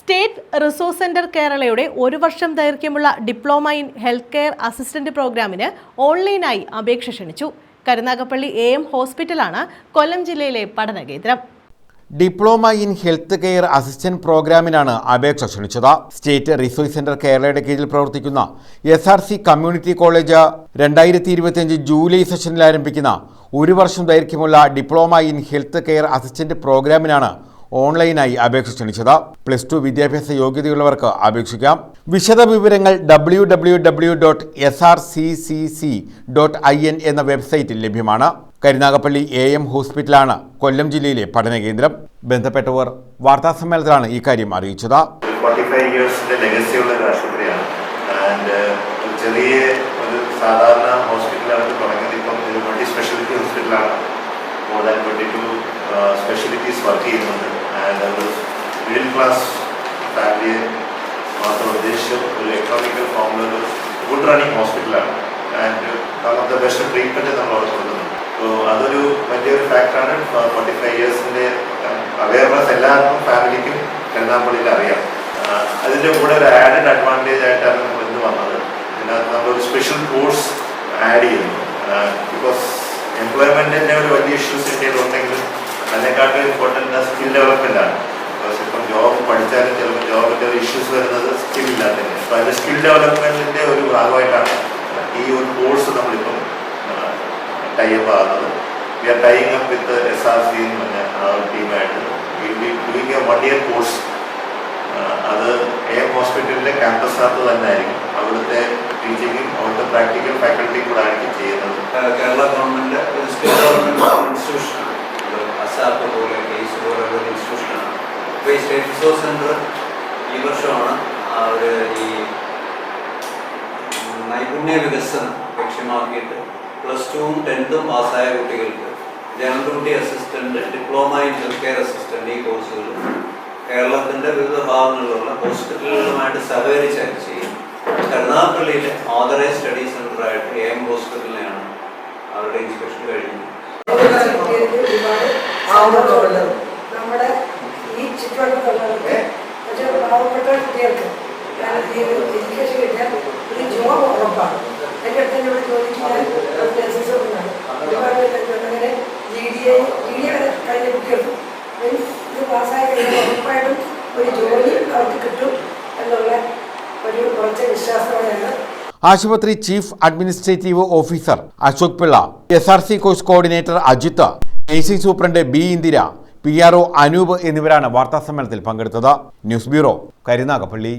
State resource centre കേരളയുടെ 1 വർഷം ദൈർഘ്യമുള്ള diploma in health care assistant പ്രോഗ്രാമിന് ഓൺലൈനായി അപേക്ഷ ക്ഷണിച്ചു. കരുനാഗപ്പള്ളി AM ഹോസ്പിറ്റലാണ് കൊല്ലം ജില്ലയിലെ പഠന കേന്ദ്രം. Diploma in health care assistant പ്രോഗ്രാമിനാണ് അപേക്ഷ ക്ഷണിച്ചത്. സ്റ്റേറ്റ് റിസോഴ്സ് സെന്റർ കേരളയുടെ കീഴിൽ പ്രവർത്തിക്കുന്ന SRC കമ്മ്യൂണിറ്റി കോളേജ് 2025 ജൂലൈ സെഷനിൽ ആരംഭിക്കുന്ന 1 വർഷം ദൈർഘ്യമുള്ള diploma in health care assistant പ്രോഗ്രാമിനാണ് ഓൺലൈനായി അപേക്ഷ ക്ഷണിച്ചത്. +2 വിദ്യാഭ്യാസ യോഗ്യതയുള്ളവർക്ക് അപേക്ഷിക്കാം. വിശദ വിവരങ്ങൾ www.srccc.in എന്ന വെബ്സൈറ്റിൽ ലഭ്യമാണ്. കരുനാഗപ്പള്ളി AM ഹോസ്പിറ്റലാണ് കൊല്ലം ജില്ലയിലെ പഠന കേന്ദ്രം. ബന്ധപ്പെട്ടവർ വാർത്താസമ്മേളനത്തിലാണ് ഇക്കാര്യം അറിയിച്ചത്. 45 ഇയേഴ്സിന്റെ ലെഗസിയുള്ള ഒരു ആശുപത്രിയാണ്. ചെറിയ ഒരു സാധാരണ ഹോസ്പിറ്റലാണ് തുടങ്ങിയത്. ഇപ്പം ഒരു മൾട്ടി സ്പെഷ്യാലിറ്റി ഹോസ്പിറ്റലാണ്. മോർ ദാൻ 22 സ്പെഷ്യാലിറ്റീസ് വർക്ക് ചെയ്യുന്നുണ്ട്. ഒരു മിഡിൽ ക്ലാസ് ഫാമിലിയെ മാത്രം ഉദ്ദേശിച്ചും ഒരു എക്കണോമിക്കൽ ഫോമിൽ ഒരു ഗുഡ് റണ്ണിങ് ഹോസ്പിറ്റലാണ്. നമുക്ക് ബെസ്റ്റ് ട്രീറ്റ്മെൻറ്റ് നമ്മൾ അവിടെ കൊടുക്കുന്നുണ്ട്. അതൊരു വലിയൊരു ഫാക്ടറാണ്. 45 ഇയേഴ്സിൻ്റെ അവയർനെസ് എല്ലാവർക്കും ഫാമിലിക്കും കരുനാഗപ്പള്ളിയിൽ അറിയാം. അതിൻ്റെ കൂടെ ഒരു ആഡഡ് അഡ്വാൻറ്റേജ് ആയിട്ടാണ് നമ്മൾ ഇന്ന് വന്നത്. ഇതിനകത്ത് നമ്മളൊരു സ്പെഷ്യൽ കോഴ്സ് ആഡ് ചെയ്യുന്നു. ബിക്കോസ് എംപ്ലോയ്മെൻറ്റിൻ്റെ ഒരു വലിയ ഇഷ്യൂസ് ഇന്ത്യയിലുണ്ടെങ്കിലും അതിനെക്കാട്ടും ഇമ്പോർട്ടൻ്റ് സ്കിൽ ഡെവലപ്മെൻ്റ് ആണ്. ബിക്കോസ് ഇപ്പം ജോബ് പഠിച്ചാലും ചിലപ്പോൾ ജോബിൻ്റെ ഒരു ഇഷ്യൂസ് വരുന്നത് സ്കിൽ ഇല്ലാത്തതിന്. അപ്പോൾ അതിൻ്റെ സ്കിൽ ഡെവലപ്മെൻറ്റിൻ്റെ ഒരു ഭാഗമായിട്ടാണ് ഈ ഒരു കോഴ്സ് നമ്മളിപ്പം ടൈപ്പ് ആകുന്നത്. We are tying up with SRC എന്ന് പറഞ്ഞ ആ ഒരു ടീമായിട്ട് ഡൂയിങ് എ 1 ഇയർ കോഴ്സ്. അത് AM ഹോസ്പിറ്റലിലെ ക്യാമ്പസിനകത്ത് തന്നെ ആയിരിക്കും. അവിടുത്തെ ടീച്ചിങ്ങും അവിടുത്തെ പ്രാക്ടിക്കൽ ഫാക്കൽറ്റിയും കൂടെ ആയിരിക്കും ചെയ്യുന്നത്. കേരള ഗവൺമെൻറ് സ്കിൽ ഡെവലപ്മെൻറ്റ് ഇൻസ്റ്റിറ്റ്യൂഷനാണ്. അസാപ്പ് പോലെ കേസ് പോലെ ഒരു ഇൻസ്റ്റിറ്റ്യൂഷനാണ്. ഇപ്പോൾ ഈ സ്റ്റേറ്റ് റിസോഴ്സ് സെൻറ്റർ ഈ വർഷമാണ് അവർ ഈ നൈപുണ്യ വികസനം ലക്ഷ്യമാക്കിയിട്ട് +2ഉം 10th പാസ്സായ കുട്ടികൾക്ക് general duty assistant, diploma in health care assistant ഈ കോഴ്സുകൾ കേരളത്തിൻ്റെ വിവിധ ഭാഗങ്ങളിലുള്ള ഹോസ്പിറ്റലുകളുമായിട്ട് സഹകരിച്ചാണ് ചെയ്യും. കരുനാഗപ്പള്ളിയിലെ ഓതറൈസ് സ്റ്റഡി സെൻ്ററായിട്ട് AM ഹോസ്പിറ്റലിനെയാണ് അവരുടെ ഇൻസ്പെക്ഷൻ കഴിഞ്ഞത്. നമ്മുടെ ഈ ചുറ്റുവട്ടത്തുള്ളവർക്ക് പാവപ്പെട്ട കുട്ടികൾക്ക് എഡ്യൂക്കേഷൻ കിട്ടിയാൽ ഒരു ജോബ് ഉറപ്പാണ്. എൻ്റെ അടുത്ത് ഇവിടെ ജോലിക്കാൻ ഒരുപാട് അങ്ങനെ GDA വരെ കഴിഞ്ഞ കുട്ടികൾക്ക് ഇത് പാസ്സായി കഴിഞ്ഞാൽ ഉറപ്പായിട്ടും ഒരു ജോലി അവർക്ക് കിട്ടും എന്നുള്ള ഒരു കുറച്ച് വിശ്വാസമാണ്. ആശുപത്രി chief administrative officer Ashok Pillai, SRC course coordinator Ajith, nursing superintendent B Indira, PRO Anoop എന്നിവരാണ് വാർത്താസമ്മേളനത്തിൽ പങ്കെടുത്തത്. News bureau, Karunagappally.